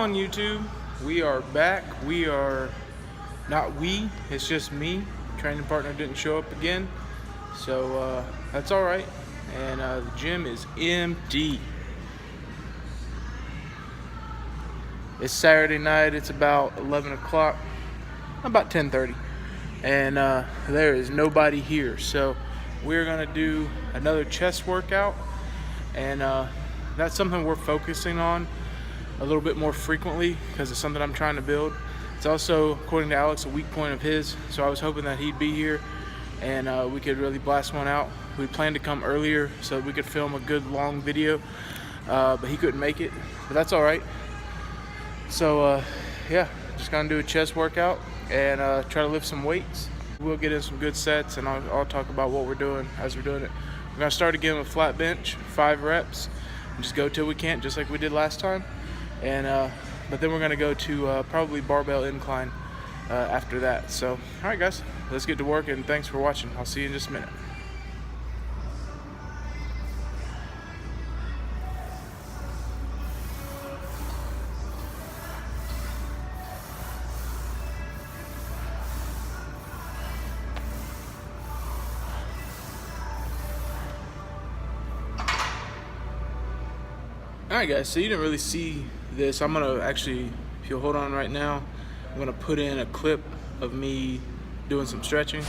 on, YouTube? We are back. It's just me. Training partner didn't show up again, so that's all right. And the gym is empty. It's Saturday night. It's about 11 o'clock, about 10:30, and there is nobody here. So we're gonna do another chest workout, and that's something we're focusing on a little bit more frequently because it's something I'm trying to build. It's also, according to Alex, a weak point of his, so I was hoping that he'd be here and we could really blast one out. We planned to come earlier so we could film a good long video, but he couldn't make it, but that's all right. So yeah, just gonna do a chest workout and try to lift some weights. We'll get in some good sets, and I'll talk about what we're doing as we're doing it. We're gonna start again with flat bench, 5 reps, and just go till we can't, just like we did last time. And but then we're gonna go to probably barbell incline after that. So, all right, guys, let's get to work, and thanks for watching. I'll see you in just a minute. Alright guys, so you didn't really see this. I'm gonna actually, if you'll hold on right now, I'm gonna put in a clip of me doing some stretching.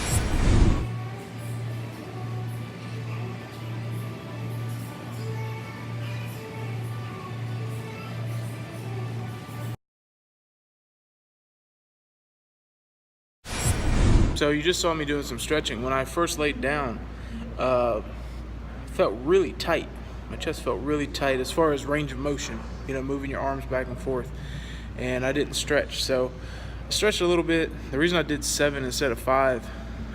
So you just saw me doing some stretching. When I first laid down, it felt really tight. My chest felt really tight as far as range of motion, you know, moving your arms back and forth. And I didn't stretch, so I stretched a little bit. The reason I did 7 instead of 5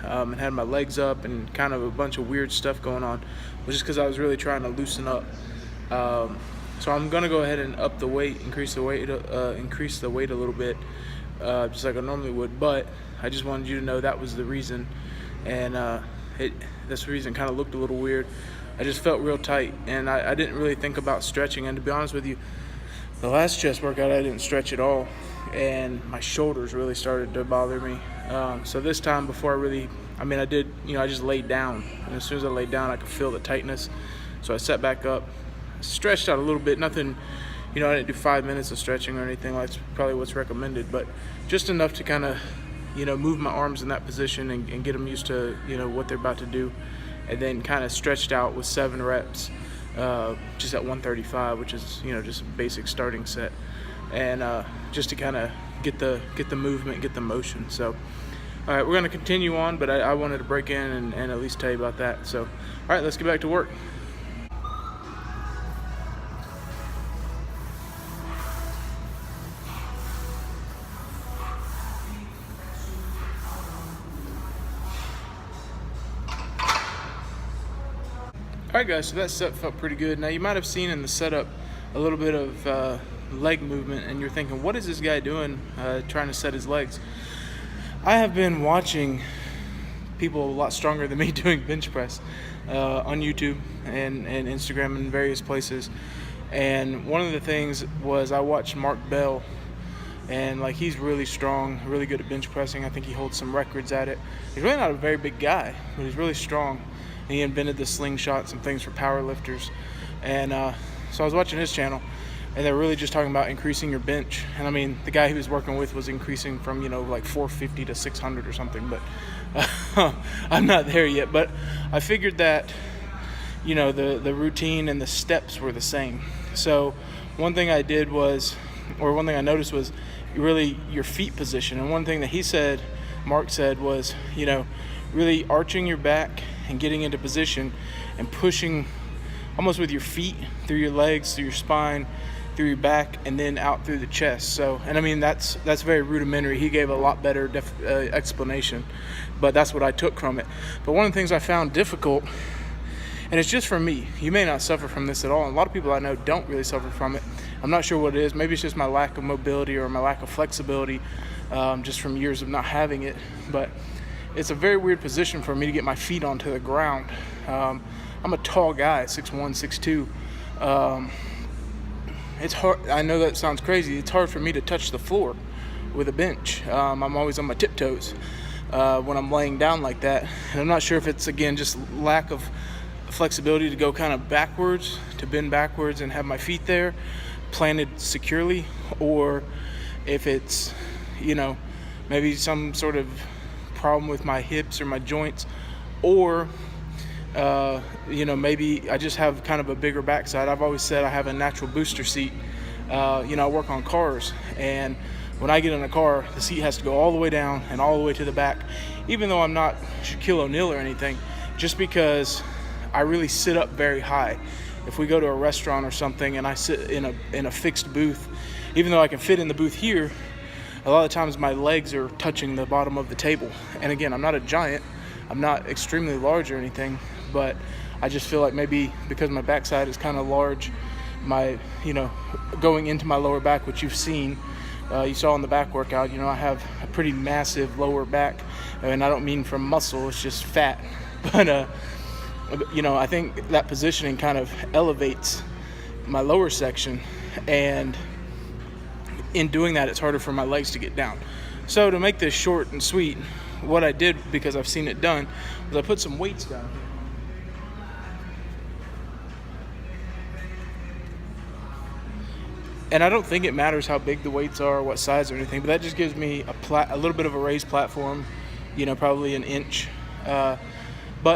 and had my legs up and kind of a bunch of weird stuff going on was just because I was really trying to loosen up. So I'm gonna go ahead and up the weight, increase the weight a little bit, just like I normally would. But I just wanted you to know that was the reason, and this reason kind of looked a little weird. I just felt real tight, and I didn't really think about stretching. And to be honest with you, the last chest workout I didn't stretch at all, and my shoulders really started to bother me. So this time, before I did, I just laid down, and as soon as I laid down, I could feel the tightness. So I sat back up, stretched out a little bit. Nothing, I didn't do 5 minutes of stretching or anything. That's probably what's recommended, but just enough to kind of, move my arms in that position and get them used to, what they're about to do. And then kind of stretched out with 7 reps, just at 135, which is just a basic starting set, and just to kind of get the movement, get the motion. So, all right, we're gonna continue on, but I wanted to break in and at least tell you about that. So, all right, let's get back to work. Alright guys, so that set felt pretty good. Now you might have seen in the setup a little bit of leg movement, and you're thinking, what is this guy doing trying to set his legs? I have been watching people a lot stronger than me doing bench press on YouTube and Instagram and various places. And one of the things was I watched Mark Bell, and he's really strong, really good at bench pressing. I think he holds some records at it. He's really not a very big guy, but he's really strong. He invented the slingshot, some things for power lifters. And so I was watching his channel, and they're really just talking about increasing your bench. And I mean, the guy he was working with was increasing from, 450 to 600 or something, but I'm not there yet. But I figured that, the routine and the steps were the same. So one thing I noticed was really your feet position. And one thing that Mark said was, really arching your back and getting into position and pushing almost with your feet through your legs, through your spine, through your back, and then out through the chest. So, and I mean, that's very rudimentary. He gave a lot better explanation, but that's what I took from it. But one of the things I found difficult, and it's just for me, you may not suffer from this at all, and a lot of people I know don't really suffer from it. I'm not sure what it is. Maybe it's just my lack of mobility or my lack of flexibility, just from years of not having it. But it's a very weird position for me to get my feet onto the ground. I'm a tall guy, 6'1", 6'2", it's hard. I know that sounds crazy. It's hard for me to touch the floor with a bench. I'm always on my tiptoes when I'm laying down like that. And I'm not sure if it's, again, just lack of flexibility to go kind of backwards, to bend backwards and have my feet there planted securely, or if it's, maybe some sort of problem with my hips or my joints, or maybe I just have kind of a bigger backside. I've always said I have a natural booster seat. I work on cars, and when I get in a car, the seat has to go all the way down and all the way to the back, even though I'm not Shaquille O'Neal or anything, just because I really sit up very high. If we go to a restaurant or something and I sit in a fixed booth, even though I can fit in the booth here, a lot of times my legs are touching the bottom of the table. And again, I'm not a giant, I'm not extremely large or anything, but I just feel like maybe because my backside is kind of large, my, going into my lower back, which you've seen, you saw in the back workout, I have a pretty massive lower back, and I don't mean from muscle, it's just fat. But, I think that positioning kind of elevates my lower section, and in doing that, it's harder for my legs to get down. So to make this short and sweet, what I did, because I've seen it done, was I put some weights down here. And I don't think it matters how big the weights are or what size or anything, but that just gives me a little bit of a raised platform, probably an inch. But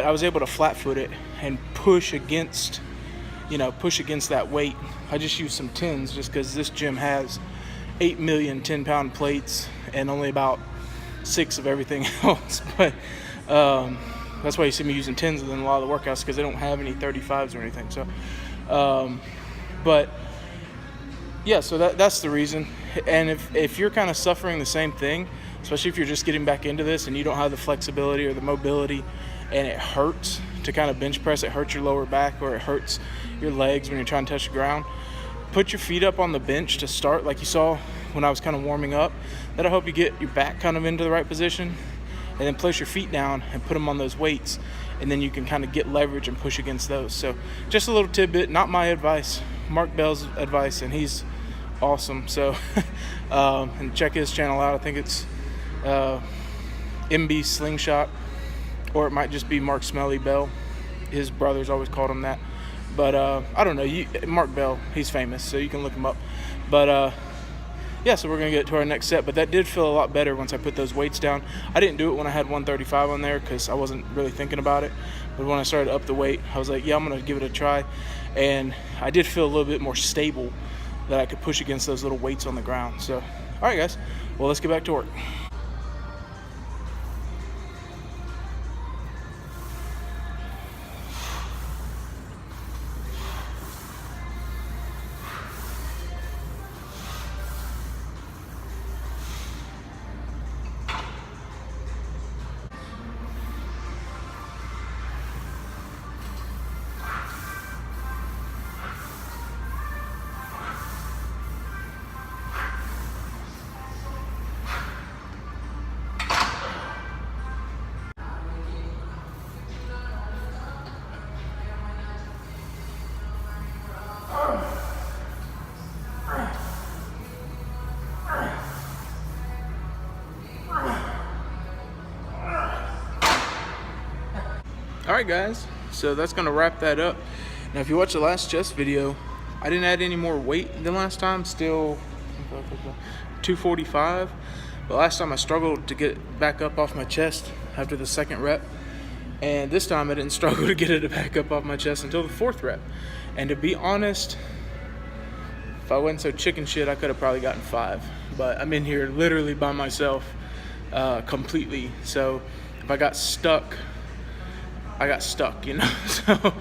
I was able to flat foot it and push against that weight. I just used some tins just because this gym has 8 million 10-pound plates and only about 6 of everything else. But that's why you see me using tins in a lot of the workouts, because they don't have any 35s or anything. So, but yeah, so that's the reason. And if you're kind of suffering the same thing, especially if you're just getting back into this and you don't have the flexibility or the mobility, and it hurts to kind of bench press, it hurts your lower back, or it hurts your legs when you're trying to touch the ground, put your feet up on the bench to start, like you saw when I was kind of warming up. That'll help you get your back kind of into the right position, and then place your feet down and put them on those weights, and then you can kind of get leverage and push against those. So just a little tidbit, not my advice, Mark Bell's advice, and he's awesome. So and check his channel out. I think it's MB Slingshot, or it might just be Mark Smelly Bell. His brothers always called him that. But I don't know, Mark Bell, he's famous, so you can look him up. But yeah, so we're going to get to our next set. But that did feel a lot better once I put those weights down. I didn't do it when I had 135 on there because I wasn't really thinking about it. But when I started to up the weight, I was like, yeah, I'm going to give it a try. And I did feel a little bit more stable, that I could push against those little weights on the ground. So, all right, guys. Well, let's get back to work. Alright guys, so that's going to wrap that up. Now if you watch the last chest video, I didn't add any more weight than last time, still 245. But last time I struggled to get back up off my chest after the second rep. And this time I didn't struggle to get it back up off my chest until the fourth rep. And to be honest, if I wasn't so chicken shit, I could have probably gotten 5. But I'm in here literally by myself completely. So if I got stuck, I got stuck, So,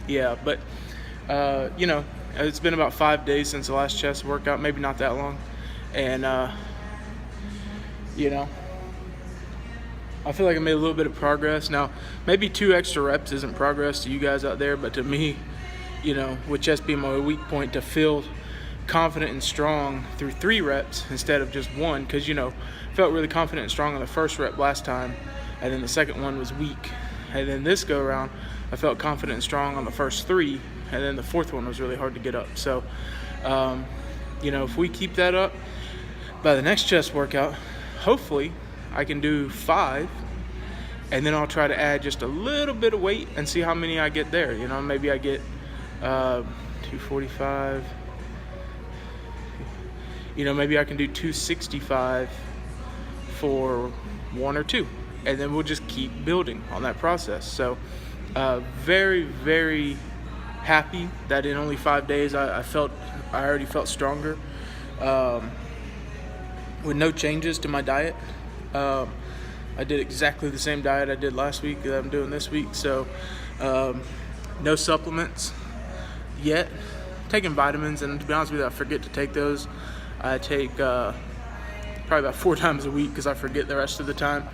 yeah, but, it's been about 5 days since the last chest workout, maybe not that long. And, I feel like I made a little bit of progress. Now, maybe 2 extra reps isn't progress to you guys out there, but to me, with chest being my weak point, to feel confident and strong through 3 reps instead of just 1, because, felt really confident and strong on the first rep last time. And then the second one was weak. And then this go around, I felt confident and strong on the first 3. and then the fourth one was really hard to get up. So, if we keep that up by the next chest workout, hopefully I can do 5, and then I'll try to add just a little bit of weight and see how many I get there. Maybe I get 245. Maybe I can do 265 for 1 or 2, and then we'll just keep building on that process. So very, very happy that in only 5 days I already felt stronger with no changes to my diet. I did exactly the same diet I did last week that I'm doing this week. So no supplements yet. Taking vitamins, and to be honest with you, I forget to take those. I take probably about 4 times a week because I forget the rest of the time.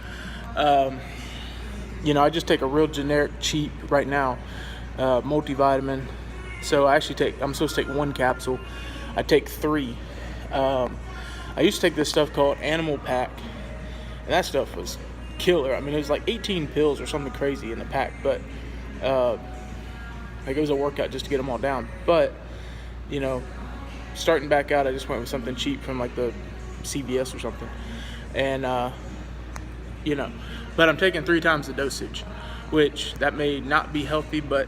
I just take a real generic, cheap right now multivitamin. So I'm supposed to take 1 capsule. I take 3. I used to take this stuff called Animal Pack, and that stuff was killer. I mean, it was like 18 pills or something crazy in the pack, but it was a workout just to get them all down. But starting back out, I just went with something cheap from like the CVS or something, and but I'm taking 3 times the dosage, which that may not be healthy, but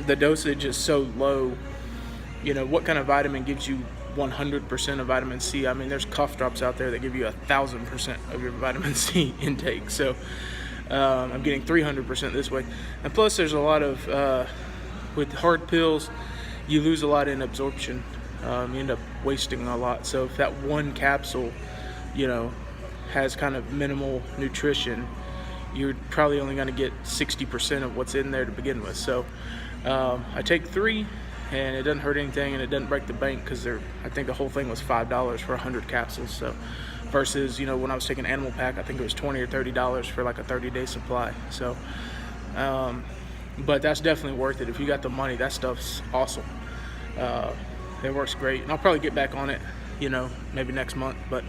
the dosage is so low. What kind of vitamin gives you 100% of vitamin C? I mean, there's cough drops out there that give you 1,000% of your vitamin C intake. So I'm getting 300% this way, and plus there's a lot of with hard pills, you lose a lot in absorption. You end up wasting a lot. So if that 1 capsule, has kind of minimal nutrition, you're probably only going to get 60% of what's in there to begin with. So I take 3, and it doesn't hurt anything, and it doesn't break the bank because I think the whole thing was $5 for 100 capsules. So versus when I was taking Animal Pack, I think it was $20 or $30 for like a 30-day supply. So but that's definitely worth it. If you got the money, that stuff's awesome. It works great, and I'll probably get back on it, maybe next month. But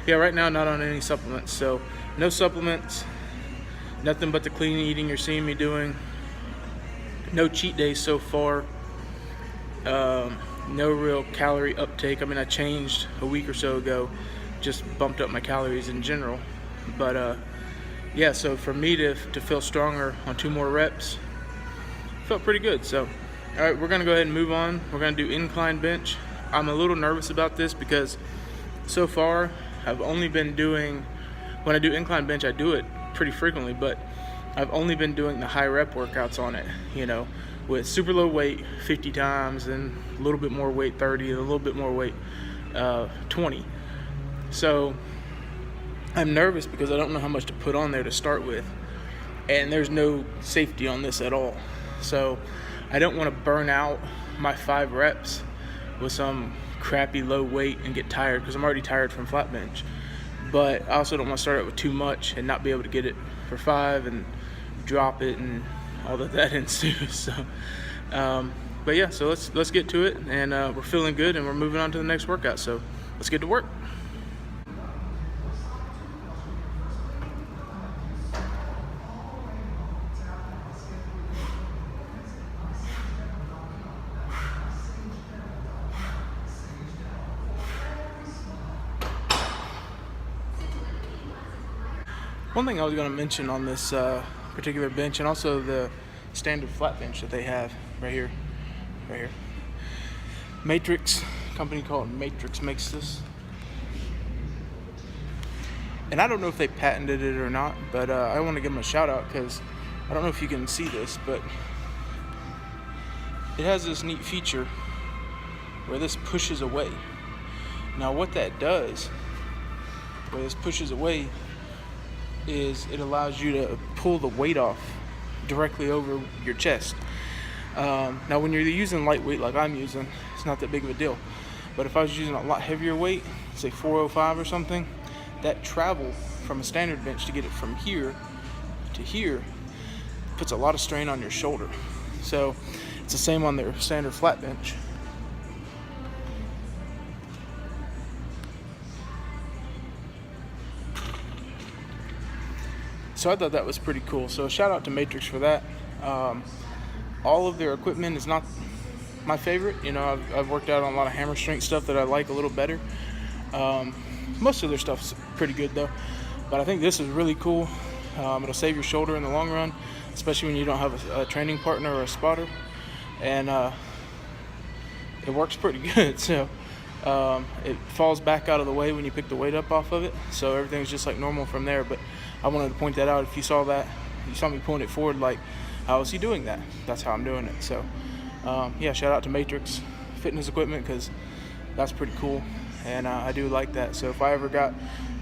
yeah, right now not on any supplements. So no supplements, nothing but the clean eating you're seeing me doing. No cheat days so far. No real calorie uptake. I mean, I changed a week or so ago, just bumped up my calories in general. But yeah, so for me to feel stronger on 2 more reps, felt pretty good. So all right, we're gonna go ahead and move on. We're gonna do incline bench. I'm a little nervous about this because so far I've only been doing, when I do incline bench, I do it pretty frequently, but I've only been doing the high rep workouts on it, with super low weight 50 times, and a little bit more weight 30, and a little bit more weight 20. So I'm nervous because I don't know how much to put on there to start with, and there's no safety on this at all. So I don't want to burn out my 5 reps with some crappy low weight and get tired, because I'm already tired from flat bench. But I also don't want to start out with too much and not be able to get it for 5 and drop it and all that ensues. So, but yeah, so let's get to it, and we're feeling good, and we're moving on to the next workout. So let's get to work. One thing I was going to mention on this particular bench, and also the standard flat bench that they have right here. Matrix, a company called Matrix makes this. And I don't know if they patented it or not, but I want to give them a shout out because I don't know if you can see this, but it has this neat feature where this pushes away. Now what that does, where this pushes away, is it allows you to pull the weight off directly over your chest. Now when you're using lightweight like I'm using, it's not that big of a deal. But if I was using a lot heavier weight, say 405 or something, that travel from a standard bench to get it from here to here puts a lot of strain on your shoulder. So it's the same on their standard flat bench. So I thought that was pretty cool. So shout out to Matrix for that. All of their equipment is not my favorite. You know, I've worked out on a lot of hammer strength stuff that I like a little better. Most of their stuff's pretty good though, but I think this is really cool. It'll save your shoulder in the long run, especially when you don't have a training partner or a spotter, and it works pretty good. So it falls back out of the way when you pick the weight up off of it, so everything's just like normal from there. But I wanted to point that out. If you saw that, you saw me pulling it forward, like, how is he doing that? That's how I'm doing it. So yeah, shout out to Matrix Fitness Equipment, because that's pretty cool, and I do like that. So if I ever got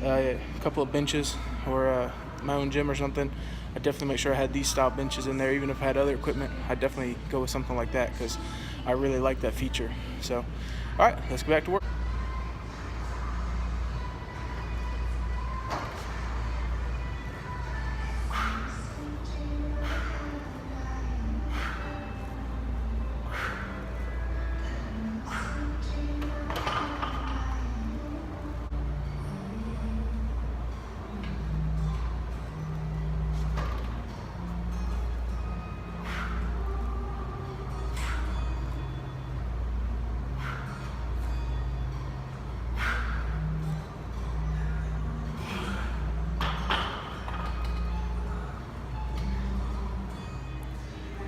a couple of benches or my own gym or something, I'd definitely make sure I had these style benches in there. Even if I had other equipment, I'd definitely go with something like that, because I really like that feature. So all right, let's go back to work.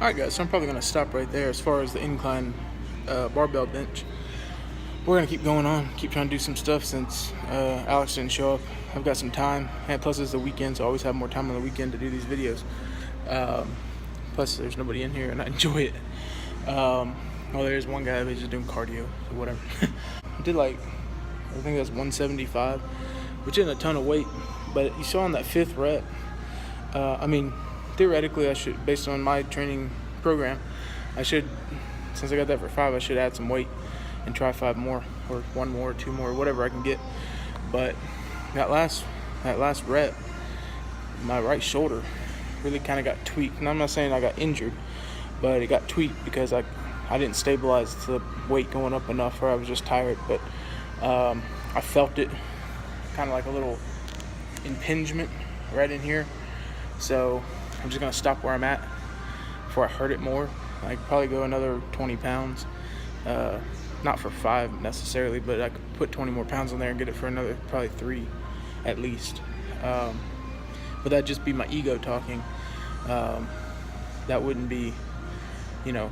Alright guys, so I'm probably going to stop right there as far as the incline barbell bench. We're going to keep going on, keep trying to do some stuff since Alex didn't show up. I've got some time, and plus it's the weekend, so I always have more time on the weekend to do these videos. Plus there's nobody in here, and I enjoy it. Well, there's one guy who's just doing cardio, so whatever. I did like, I think that's 175, which isn't a ton of weight, but you saw on that 5th rep, I mean, theoretically, I should, based on my training program, I should, since I got that for 5, I should add some weight and try 5 more, or 1 more, 2 more, whatever I can get. But that last rep, my right shoulder really kind of got tweaked. And I'm not saying I got injured, but it got tweaked because I didn't stabilize the weight going up enough, or I was just tired. But I felt it, kind of like a little impingement right in here. So I'm just gonna stop where I'm at before I hurt it more. I could probably go another 20 pounds, not for 5 necessarily, but I could put 20 more pounds on there and get it for another probably 3 at least. But that'd just be my ego talking. That wouldn't be, you know,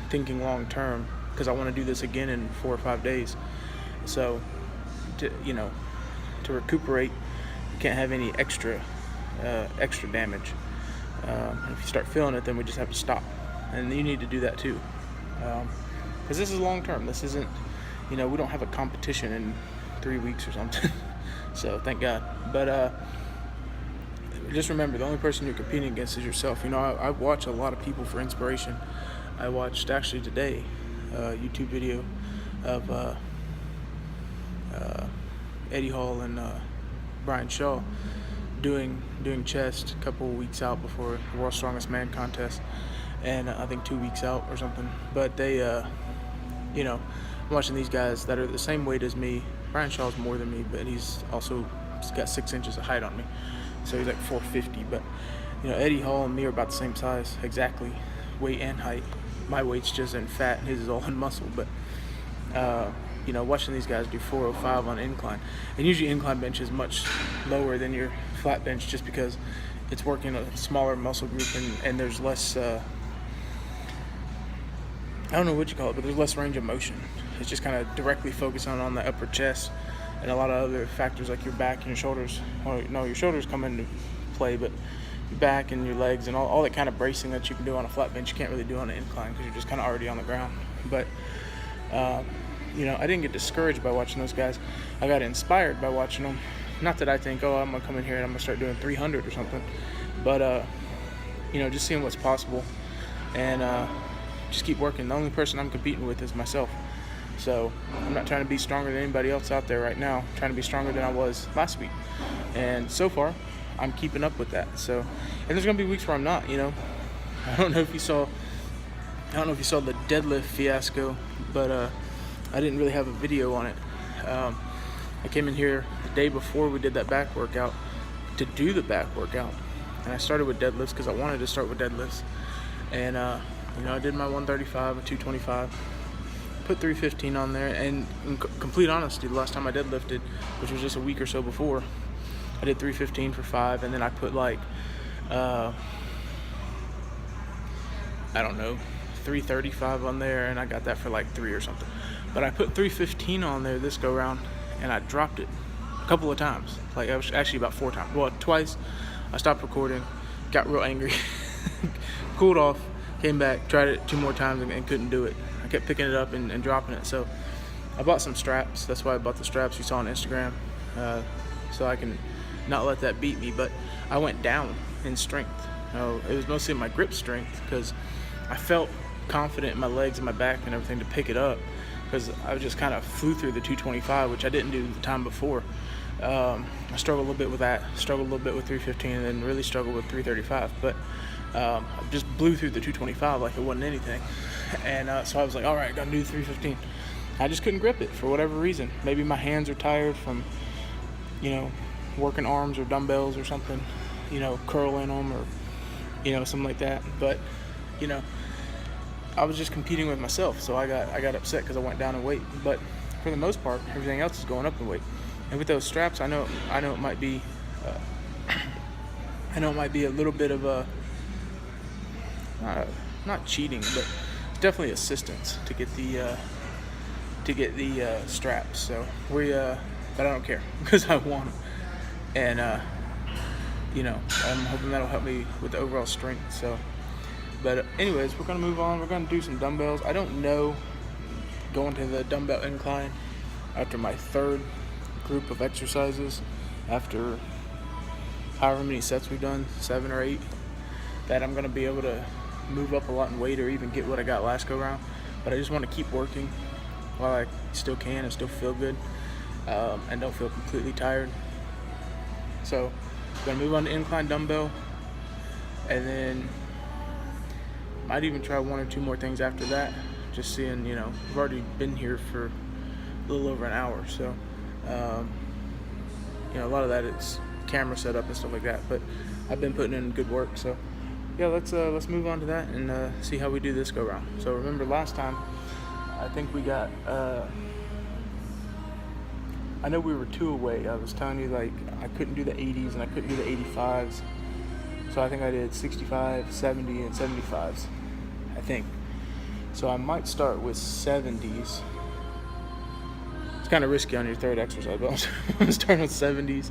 thinking long term, because I want to do this again in 4 or 5 days. So, to recuperate, you can't have any extra damage. If you start feeling it, then we just have to stop, and you need to do that too, because this is long term. This isn't, we don't have a competition in 3 weeks or something. So thank God. But just remember, the only person you're competing against is yourself. I watch a lot of people for inspiration. I watched actually today a YouTube video of Eddie Hall and Brian Shaw doing chest a couple of weeks out before the World's Strongest Man contest, and I think 2 weeks out or something. But they, I'm watching these guys that are the same weight as me. Brian Shaw's more than me, but he's got 6 inches of height on me, so he's like 450. But Eddie Hall and me are about the same size, exactly, weight and height. My weight's just in fat, and his is all in muscle. But watching these guys do 405 on incline, and usually incline bench is much lower than your flat bench, just because it's working a smaller muscle group, and there's less, I don't know what you call it, but there's less range of motion. It's just kind of directly focusing on the upper chest, and a lot of other factors like your back and your shoulders. Well, no, your shoulders come into play, but your back and your legs and all that kind of bracing that you can do on a flat bench, you can't really do on an incline, because you're just kind of already on the ground. But I didn't get discouraged by watching those guys. I got inspired by watching them. Not that I think, oh, I'm gonna come in here and I'm gonna start doing 300 or something, but just seeing what's possible, and just keep working. The only person I'm competing with is myself. So I'm not trying to be stronger than anybody else out there right now. I'm trying to be stronger than I was last week, and so far I'm keeping up with that. So, and there's gonna be weeks where I'm not. I don't know if you saw the deadlift fiasco, but I didn't really have a video on it. I came in here the day before we did that back workout to do the back workout, and I started with deadlifts because I wanted to start with deadlifts, and You know, I did my 135, a 225, put 315 on there, and in complete honesty, the last time I deadlifted, which was just a week or so before, I did 315 for 5, and then I put like, I don't know, 335 on there, and I got that for like 3 or something. But I put 315 on there this go round, and I dropped it a couple of times. Like, I was actually about 4 times. Well, twice. I stopped recording, got real angry, cooled off, came back, tried it 2 more times, and couldn't do it. I kept picking it up and dropping it. So I bought some straps. That's why I bought the straps you saw on Instagram, so I can not let that beat me. But I went down in strength. It was mostly my grip strength, because I felt confident in my legs and my back and everything to pick it up, because I just kind of flew through the 225, which I didn't do the time before. I struggled a little bit with that, struggled a little bit with 315, and then really struggled with 335. But I just blew through the 225 like it wasn't anything. And so I was like, all right, gotta do 315. I just couldn't grip it for whatever reason. Maybe my hands are tired from, working arms or dumbbells or something, curling them or, something like that. But, I was just competing with myself, so I got upset because I went down in weight. But for the most part, everything else is going up in weight. And with those straps, I know it might be, a little bit of a, not cheating, but it's definitely assistance to get the straps. So but I don't care because I want them, and I'm hoping that'll help me with the overall strength. So. But anyways, we're going to move on. We're going to do some dumbbells. I don't know going to the dumbbell incline after my 3rd group of exercises, after however many sets we've done, 7 or 8, that I'm going to be able to move up a lot in weight or even get what I got last go round. But I just want to keep working while I still can and still feel good, and don't feel completely tired. So I'm going to move on to incline dumbbell, and then might even try 1 or 2 more things after that, just seeing, we've already been here for a little over an hour, so, a lot of that it's camera setup and stuff like that, but I've been putting in good work, so, yeah, let's move on to that and see how we do this go round. So remember last time, I think we got, I know we were 2 away. I was telling you, like, I couldn't do the 80s and I couldn't do the 85s, so I think I did 65, 70, and 75s. I think. So I might start with 70s. It's kind of risky on your 3rd exercise, but I'm going to start with 70s,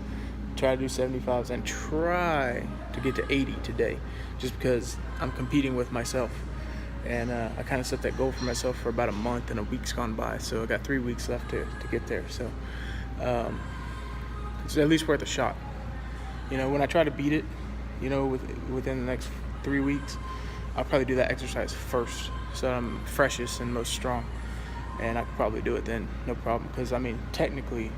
try to do 75s, and try to get to 80 today, just because I'm competing with myself. And I kind of set that goal for myself for about a month, and a week's gone by, so I got 3 weeks left to get there. So it's at least worth a shot. When I try to beat it, within the next 3 weeks, I'll probably do that exercise first, so that I'm freshest and most strong, and I could probably do it then, no problem. Because technically,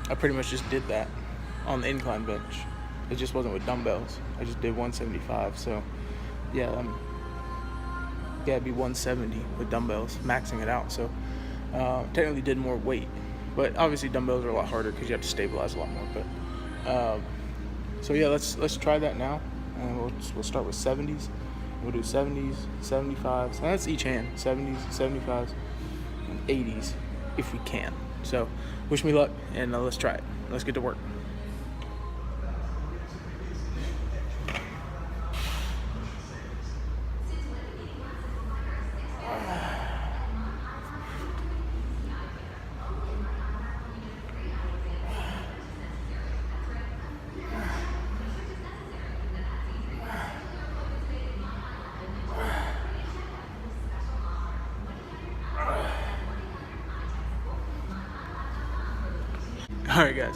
I pretty much just did that on the incline bench. It just wasn't with dumbbells. I just did 175. So, yeah, it'd be 170 with dumbbells, maxing it out. So, technically did more weight, but obviously dumbbells are a lot harder because you have to stabilize a lot more. But so yeah, let's try that now, and we'll start with 70s. We'll do 70s, 75s, and that's each hand, 70s, 75s, and 80s if we can. So wish me luck, and let's try it. Let's get to work. Alright guys,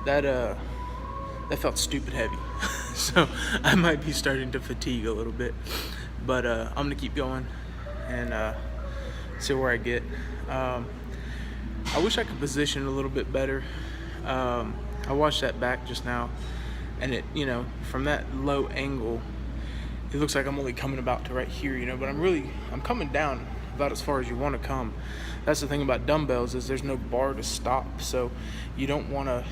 that felt stupid heavy, so I might be starting to fatigue a little bit, but I'm gonna keep going and see where I get. I wish I could position a little bit better. I watched that back just now, and it, from that low angle, it looks like I'm only coming about to right here, but I'm coming down about as far as you want to come. That's the thing about dumbbells, is there's no bar to stop, so you don't want to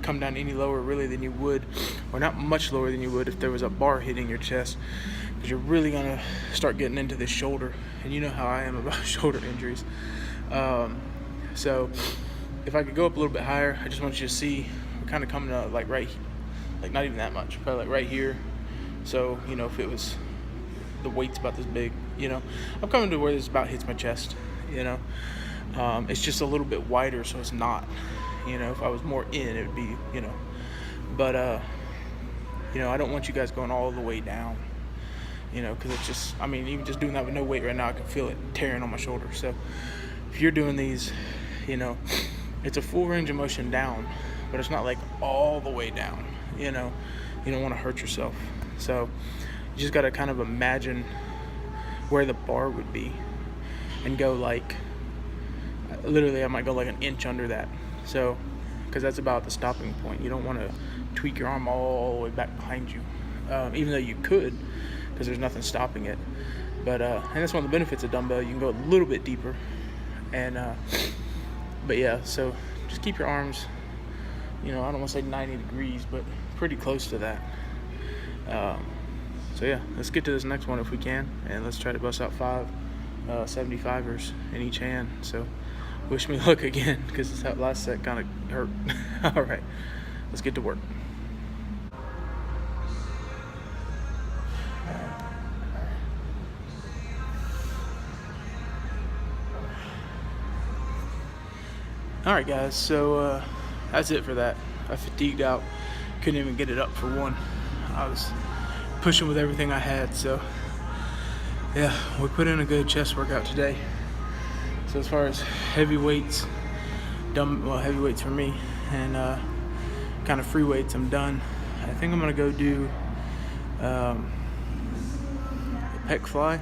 come down any lower really than you would, or not much lower than you would if there was a bar hitting your chest, because you're really gonna start getting into this shoulder, and you know how I am about shoulder injuries. So if I could go up a little bit higher, I just want you to see we're kind of coming to like not even that much, probably like right here. So if it was the weight's about this big, I'm coming to where this about hits my chest. It's just a little bit wider, so it's not. If I was more in, it would be, but I don't want you guys going all the way down, because it's just, even just doing that with no weight right now, I can feel it tearing on my shoulder. So if you're doing these, it's a full range of motion down, but it's not like all the way down. You don't want to hurt yourself. So you just got to kind of imagine where the bar would be and go like, literally I might go like an inch under that. So, because that's about the stopping point. You don't want to tweak your arm all the way back behind you, even though you could, because there's nothing stopping it. But and that's one of the benefits of dumbbell. You can go a little bit deeper, and but yeah. So just keep your arms, I don't want to say 90 degrees, but pretty close to that. So yeah, let's get to this next one if we can, and let's try to bust out 5 75ers in each hand. So wish me luck again, because that last set kind of hurt. All right, let's get to work. All right, guys, so that's it for that. I fatigued out, couldn't even get it up for one. I was pushing with everything I had. So yeah, we put in a good chest workout today. So as far as heavy weights, heavy weights for me, and kind of free weights, I'm done. I think I'm gonna go do a pec fly,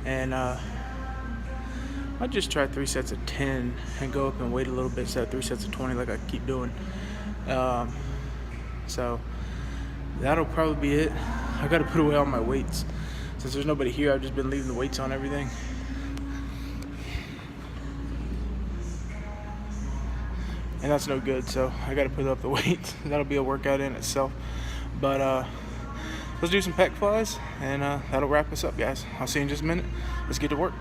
and I'll just try 3 sets of 10 and go up and wait a little bit, set 3 sets of 20 like I keep doing. So that'll probably be it. I gotta put away all my weights. Since there's nobody here, I've just been leaving the weights on everything. And that's no good, so I gotta put up the weights. That'll be a workout in itself. But let's do some pec flies, and that'll wrap us up, guys. I'll see you in just a minute. Let's get to work.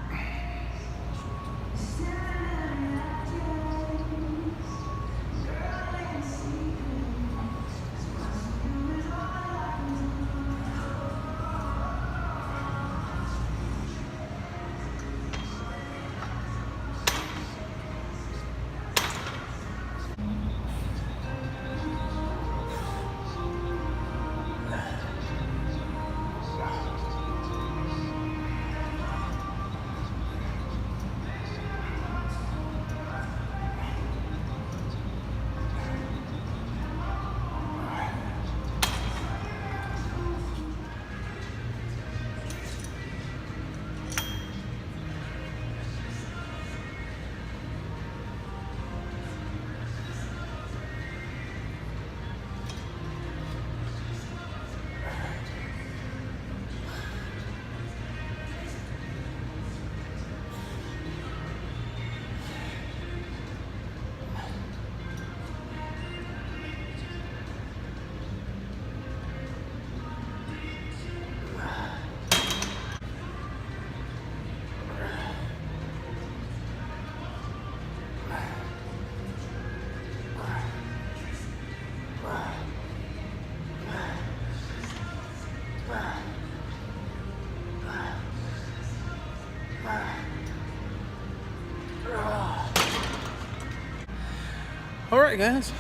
Alright, guys,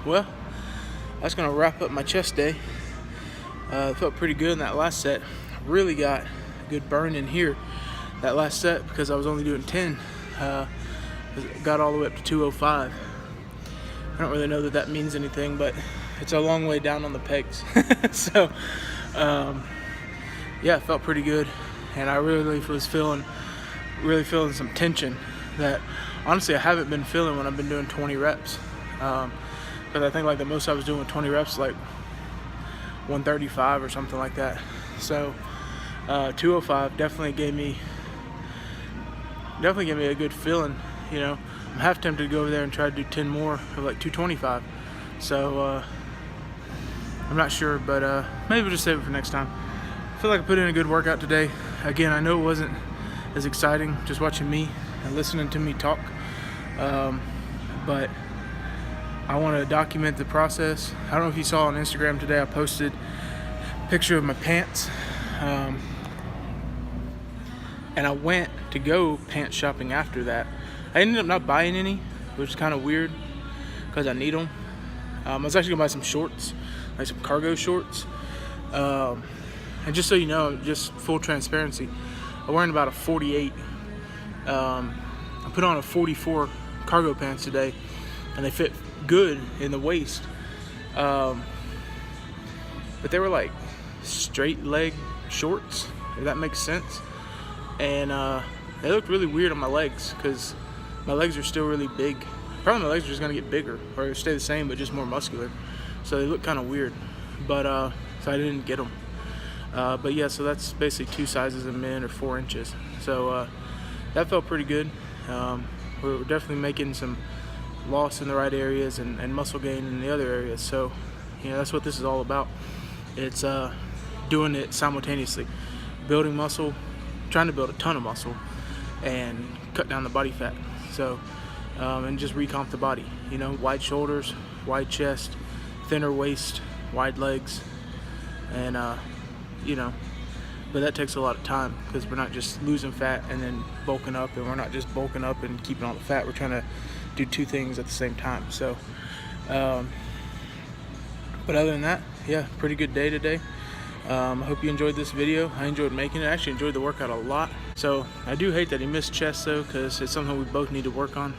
well, that's going to wrap up my chest day. Felt pretty good in that last set. Really got a good burn in here that last set because I was only doing 10. Got all the way up to 205. I don't really know that that means anything, but it's a long way down on the pegs. So yeah, it felt pretty good, and I really was feeling some tension that honestly I haven't been feeling when I've been doing 20 reps. Because I think like the most I was doing with 20 reps like 135 or something like that. So 205 definitely gave me a good feeling. You know, I'm half tempted to go over there and try to do 10 more of like 225. So I'm not sure, but maybe we'll just save it for next time. feel like I put in a good workout today. Again, I know it wasn't as exciting just watching me and listening to me talk, but I want to document the process. I don't know if you saw on Instagram today, I posted a picture of my pants, and I went to go pants shopping after that. I ended up not buying any, which is kind of weird because I need them. I was actually gonna buy some shorts, like some cargo shorts. And just so you know, just full transparency, I'm wearing about a 48. I put on a 44 cargo pants today, and they fit good in the waist. But they were like straight leg shorts, if that makes sense. And they looked really weird on my legs because my legs are still really big. Probably my legs are just gonna get bigger or stay the same, but just more muscular. So they look kind of weird. But so I didn't get them. But yeah, so that's basically 2 sizes of men or 4 inches. So that felt pretty good. We're definitely making some loss in the right areas and muscle gain in the other areas. So you know, that's what this is all about. It's doing it simultaneously, building muscle, trying to build a ton of muscle, and cut down the body fat. So and just recomp the body. You know, wide shoulders, wide chest, thinner waist, wide legs, and you know, but that takes a lot of time because we're not just losing fat and then bulking up, and we're not just bulking up and keeping all the fat. We're trying to do 2 things at the same time. So but other than that, yeah, pretty good day today. I hope you enjoyed this video. I enjoyed making it. I actually enjoyed the workout a lot. So I do hate that he missed chest though, because it's something we both need to work on.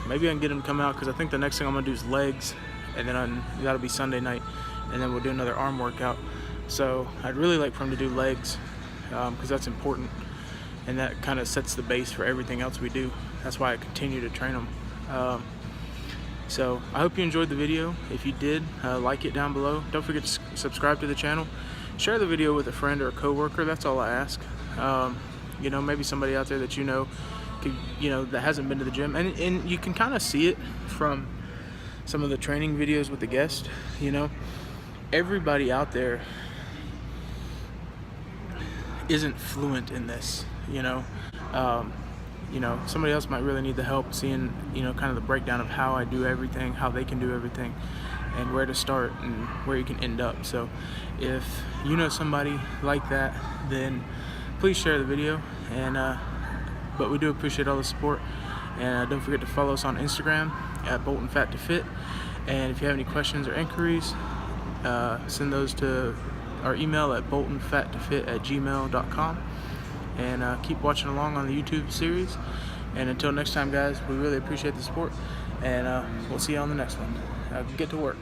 Maybe I can get him to come out, because I think the next thing I'm gonna do is legs, and then that'll be Sunday night, and then we'll do another arm workout. So I'd really like for him to do legs, because that's important, and that kind of sets the base for everything else we do. That's why I continue to train him. So I hope you enjoyed the video. If you did, like it down below. Don't forget to subscribe to the channel. Share the video with a friend or a coworker. That's all I ask. You know, maybe somebody out there that you know could, you know, that hasn't been to the gym, and you can kind of see it from some of the training videos with the guest. You know, everybody out there isn't fluent in this. You know, somebody else might really need the help seeing, you know, kind of the breakdown of how I do everything, how they can do everything, and where to start and where you can end up. So if you know somebody like that, then please share the video. And but we do appreciate all the support. And don't forget to follow us on Instagram at BoltonFat2Fit. And if you have any questions or inquiries, send those to our email at boltonfat2fit@gmail.com. And keep watching along on the YouTube series. And until next time, guys, we really appreciate the support, and we'll see you on the next one. Get to work.